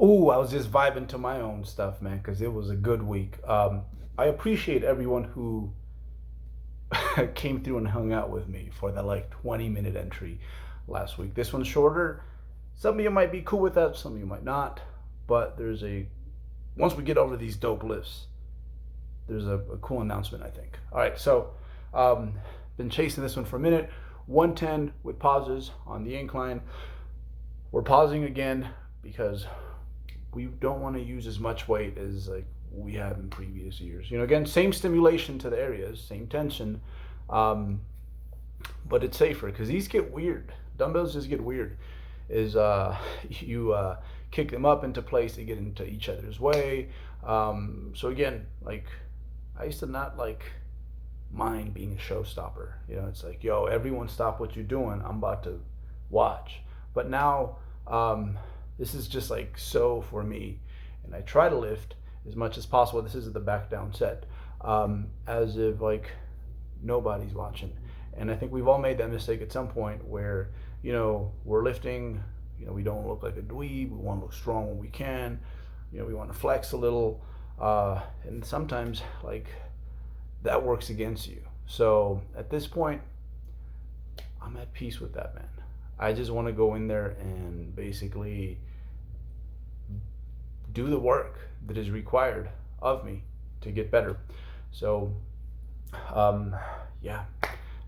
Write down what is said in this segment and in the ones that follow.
Ooh, I was just vibing to my own stuff, man, because it was a good week. I appreciate everyone who came through and hung out with me for the like 20-minute entry last week. This one's shorter. Some of you might be cool with that, some of you might not. But once we get over these dope lifts, there's a cool announcement, I think. All right, so been chasing this one for a minute. 110 with pauses on the incline. We're pausing again because we don't want to use as much weight as like we have in previous years. Again, same stimulation to the areas, same tension, but it's safer because these get weird. Dumbbells just get weird. You kick them up into place, they get into each other's way. So again, like I used to not like mind being a showstopper. It's like, yo, everyone stop what you're doing. I'm about to watch. But now this is just like so for me, and I try to lift as much as possible. This is the back down set, as if like nobody's watching. And I think we've all made that mistake at some point where we're lifting. We don't look like a dweeb. We want to look strong when we can. We want to flex a little, and sometimes like that works against you. So at this point, I'm at peace with that, man. I just want to go in there and basically do the work that is required of me to get better. So, yeah,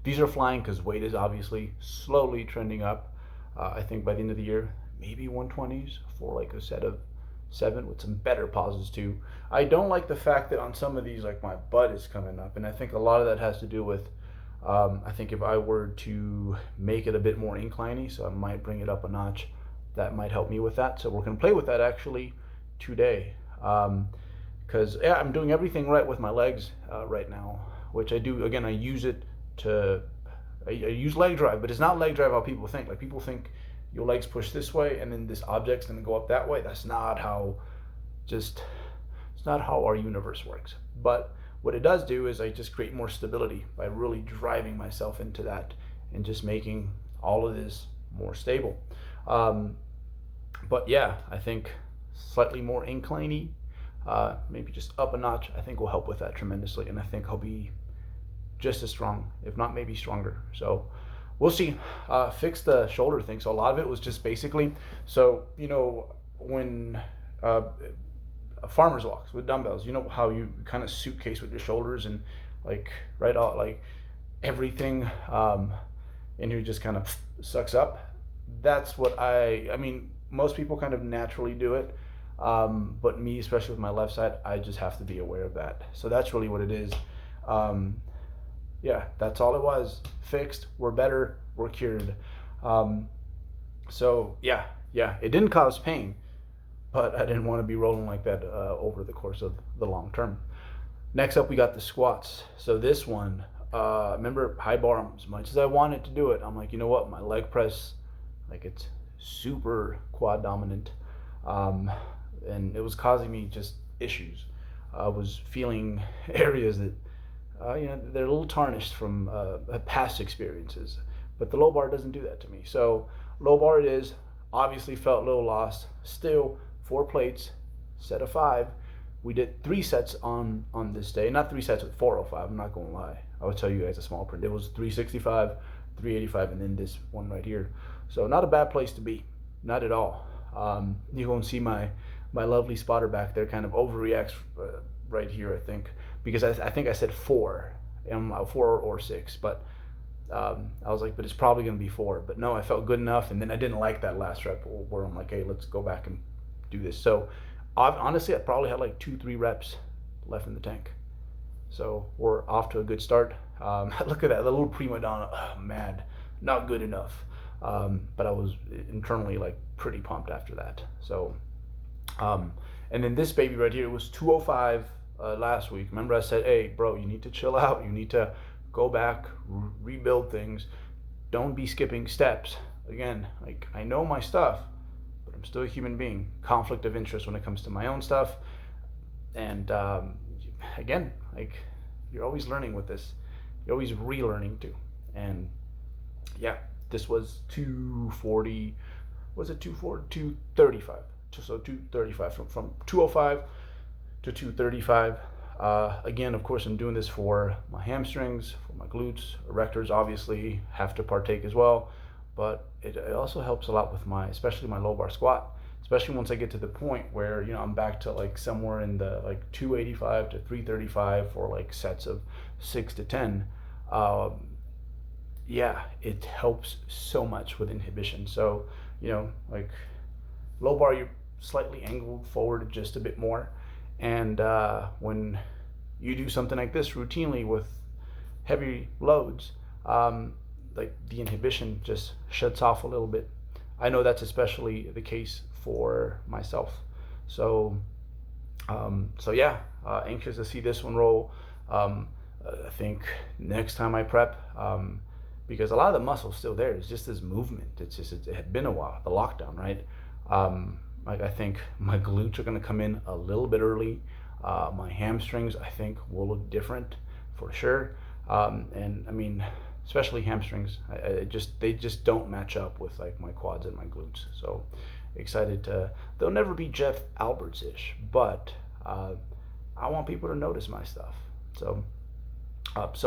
these are flying because weight is obviously slowly trending up. I think by the end of the year, maybe 120s for like a set of 7 with some better pauses too. I don't like the fact that on some of these, like my butt is coming up, and I think a lot of that has to do with I think if I were to make it a bit more incliney, so I might bring it up a notch, that might help me with that. So we're going to play with that actually today. Because yeah, I'm doing everything right with my legs right now, which I do. Again, I use leg drive, but it's not leg drive how people think. Like people think your legs push this way and then this object's going to go up that way. That's not how, it's not how our universe works. But what it does do is I just create more stability by really driving myself into that and just making all of this more stable. But yeah, I think slightly more incliney, maybe just up a notch, I think will help with that tremendously. And I think I'll be just as strong, if not maybe stronger. So we'll see. Fix the shoulder thing. So a lot of it was just basically, when farmer's walks with dumbbells, how you kind of suitcase with your shoulders and like right out like everything and you just kind of sucks up. That's what I mean, most people kind of naturally do it, but me, especially with my left side, I just have to be aware of that. So that's really what it is. Yeah, that's all it was. Fixed, we're better, we're cured. So yeah, it didn't cause pain, but I didn't want to be rolling like that over the course of the long term. Next up, we got the squats. So this one, remember high bar, as much as I wanted to do it, I'm like, you know what, my leg press, like it's super quad dominant, and it was causing me just issues. I was feeling areas that, they're a little tarnished from past experiences, but the low bar doesn't do that to me. So low bar it is, obviously felt a little lost, still 4 plates, set of 5. We did 3 sets on this day. Not 3 sets with 405, I'm not gonna lie. I would tell you guys a small print. It was 365, 385, and then this one right here. So not a bad place to be, not at all. You're gonna see my lovely spotter back there kind of overreacts right here, I think, because I think I said 4, 4 or 6, but I was like, but it's probably gonna be 4. But no, I felt good enough, and then I didn't like that last rep where I'm like, hey, let's go back and do this. So honestly, I probably had like 2-3 reps left in the tank. So we're off to a good start. Look at that, the little prima donna, mad, not good enough. But I was internally like pretty pumped after that. So, and then this baby right here was 205 last week. Remember I said, hey bro, you need to chill out. You need to go back, rebuild things. Don't be skipping steps. Again, like I know my stuff, but I'm still a human being. Conflict of interest when it comes to my own stuff. And again, like you're always learning with this. You're always relearning too. And yeah, this was 240, was it 240? 235. so 235 from 205 to 235. Again, of course, I'm doing this for my hamstrings, for my glutes. Erectors obviously have to partake as well, but it also helps a lot with especially my low bar squat, especially once I get to the point where, I'm back to like somewhere in the like 285 to 335 for like sets of 6 to 10. Yeah, it helps so much with inhibition. So, like low bar, you're slightly angled forward just a bit more. And when you do something like this routinely with heavy loads, like the inhibition just shuts off a little bit. I know that's especially the case for myself. So, yeah, anxious to see this one roll. I think next time I prep, because a lot of the muscle's still there. It's just this movement. It had been a while, the lockdown, right? Like I think my glutes are going to come in a little bit early. My hamstrings, I think, will look different for sure. And I mean, especially hamstrings, they just don't match up with like my quads and my glutes. So excited they'll never be Jeff Alberts-ish, but I want people to notice my stuff. So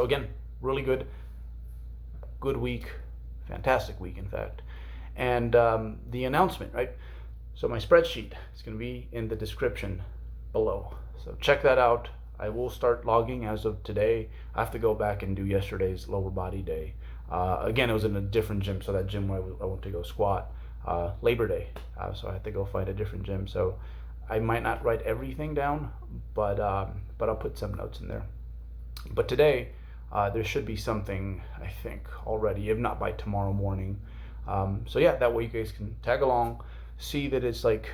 again, really good week, fantastic week, in fact. And the announcement, right? So my spreadsheet is going to be in the description below. So check that out. I will start logging as of today. I have to go back and do yesterday's lower body day. Again, it was in a different gym, so that gym where I went to go squat, Labor Day. So I had to go find a different gym. So I might not write everything down, but I'll put some notes in there. But today, there should be something, I think, already, if not by tomorrow morning. So yeah, that way you guys can tag along, see that it's like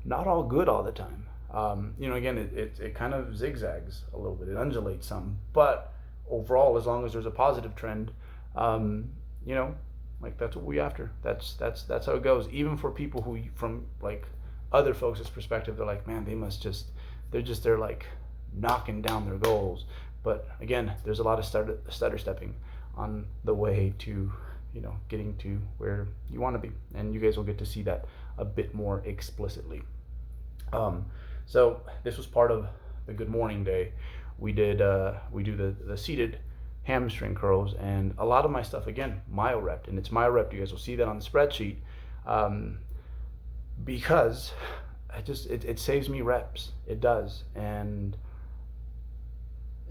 not all good all the time. Again, it kind of zigzags a little bit, it undulates some, but overall, as long as there's a positive trend, like that's what we're after. That's how it goes. Even for people who, from like other folks' perspective, they're like, man, they're like knocking down their goals. But again, there's a lot of stutter stepping on the way to, getting to where you want to be, and you guys will get to see that a bit more explicitly. So this was part of the Good Morning Day. We do the seated hamstring curls, and a lot of my stuff, again, myo-repped, and it's myo-repped. You guys will see that on the spreadsheet, because it saves me reps. It does, and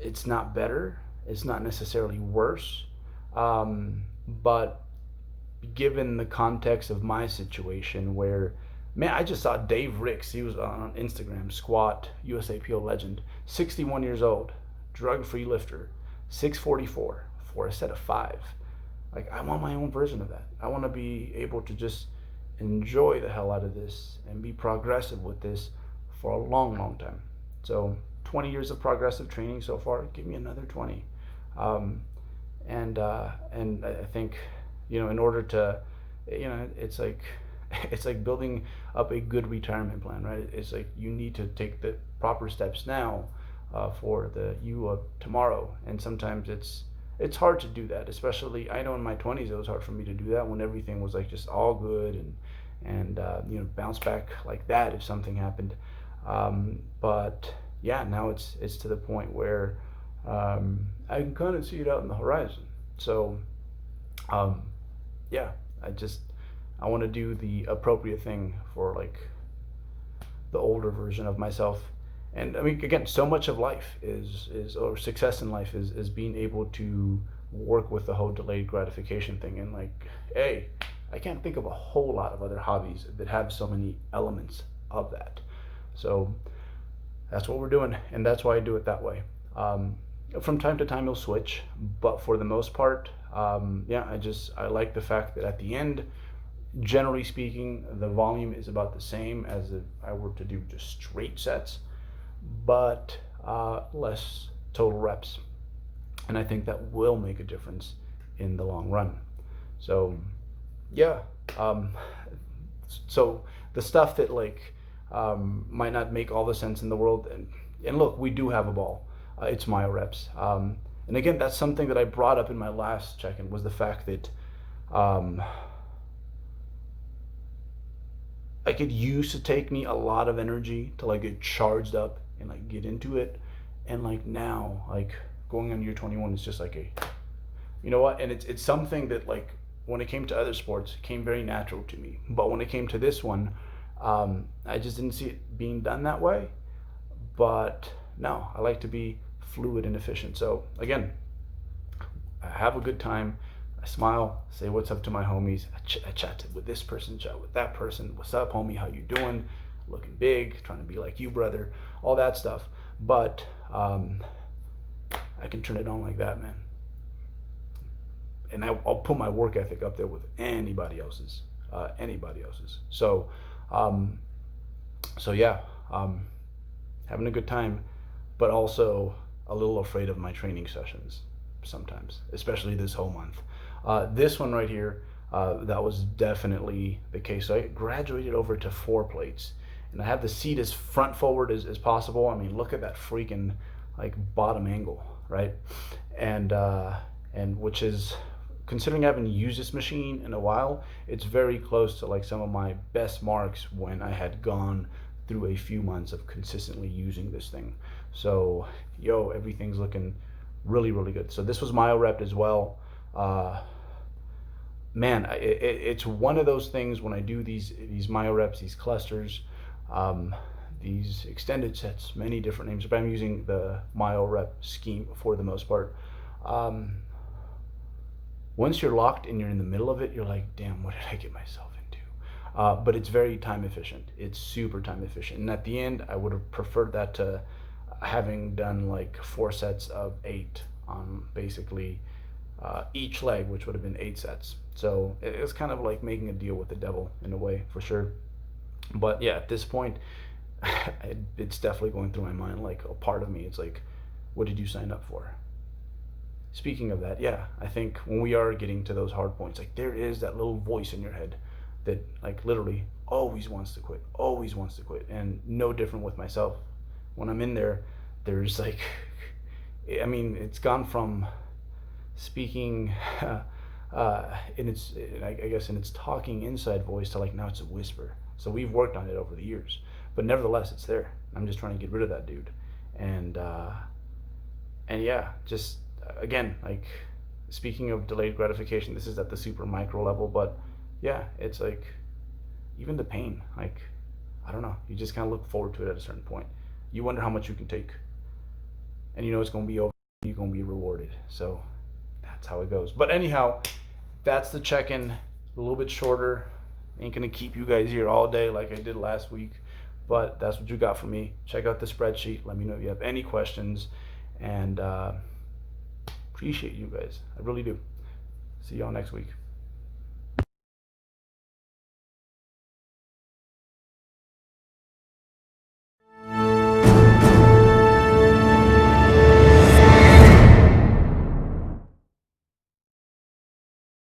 it's not better. It's not necessarily worse, but given the context of my situation, where, man, I just saw Dave Ricks. He was on Instagram, squat USAPL legend, 61 years old, drug-free lifter, 644 for a set of 5. Like, I want my own version of that. I want to be able to just enjoy the hell out of this and be progressive with this for a long, long time. So 20 years of progressive training so far. Give me another 20. And I think, in order to, it's like building up a good retirement plan, right? It's like you need to take the proper steps now for the you of tomorrow. And sometimes it's hard to do that, especially, I know in my 20s it was hard for me to do that when everything was like just all good and bounce back like that if something happened. But yeah, now it's to the point where I can kind of see it out in the horizon. So yeah, I want to do the appropriate thing for like the older version of myself. And I mean, again, so much of life or success in life is being able to work with the whole delayed gratification thing. And like, hey, I can't think of a whole lot of other hobbies that have so many elements of that. So that's what we're doing, and that's why I do it that way. From time to time it'll switch, but for the most part, yeah, I like the fact that at the end, generally speaking, the volume is about the same as if I were to do just straight sets, but less total reps. And I think that will make a difference in the long run. So yeah, so the stuff that like might not make all the sense in the world, and look, we do have a ball. It's myo reps. And again, that's something that I brought up in my last check-in, was the fact that like it used to take me a lot of energy to like get charged up and like get into it, and like now, like going on year 21 is just like a, you know what, and it's something that like when it came to other sports it came very natural to me, but when it came to this one, I just didn't see it being done that way. But no, I like to be fluid and efficient. So again, I have a good time. I smile, say what's up to my homies. I chat with this person, chat with that person. What's up, homie? How you doing? Looking big, trying to be like you, brother. All that stuff. But I can turn it on like that, man. And I'll put my work ethic up there with anybody else's. Anybody else's. So, yeah, having a good time, but also a little afraid of my training sessions sometimes, especially this whole month. This one right here, that was definitely the case. So I graduated over to 4 plates, and I have the seat as front forward as possible. I mean, look at that freaking like bottom angle, right? And which is, considering I haven't used this machine in a while, it's very close to like some of my best marks when I had gone through a few months of consistently using this thing. So, yo, everything's looking really, really good. So this was myo rep as well. Man, it's one of those things when I do these myo reps, these clusters, these extended sets, many different names, but I'm using the myo rep scheme for the most part. Once you're locked and you're in the middle of it, you're like, damn, what did I get myself into? But it's very time efficient. It's super time efficient. And at the end, I would have preferred that to having done like 4 sets of 8 on basically each leg, which would have been 8 sets. So it's kind of like making a deal with the devil in a way, for sure. But yeah, at this point, it's definitely going through my mind. Like a part of me, it's like, what did you sign up for? Speaking of that, yeah, I think when we are getting to those hard points, like there is that little voice in your head that like literally always wants to quit, always wants to quit. And no different with myself. When I'm in there, there's like, I mean, it's gone from speaking in its, I guess in its talking inside voice to like now it's a whisper. So we've worked on it over the years, but nevertheless, it's there. I'm just trying to get rid of that dude. And yeah, just again, like speaking of delayed gratification, this is at the super micro level, but yeah, it's like even the pain, like I don't know, you just kind of look forward to it at a certain point. You wonder how much you can take, and you know it's going to be over, you're going to be rewarded. So that's how it goes. But anyhow, that's the check-in. A little bit shorter, ain't going to keep you guys here all day like I did last week, but that's what you got from me. Check out the spreadsheet. Let me know if you have any questions, and appreciate you guys. I really do. See y'all next week.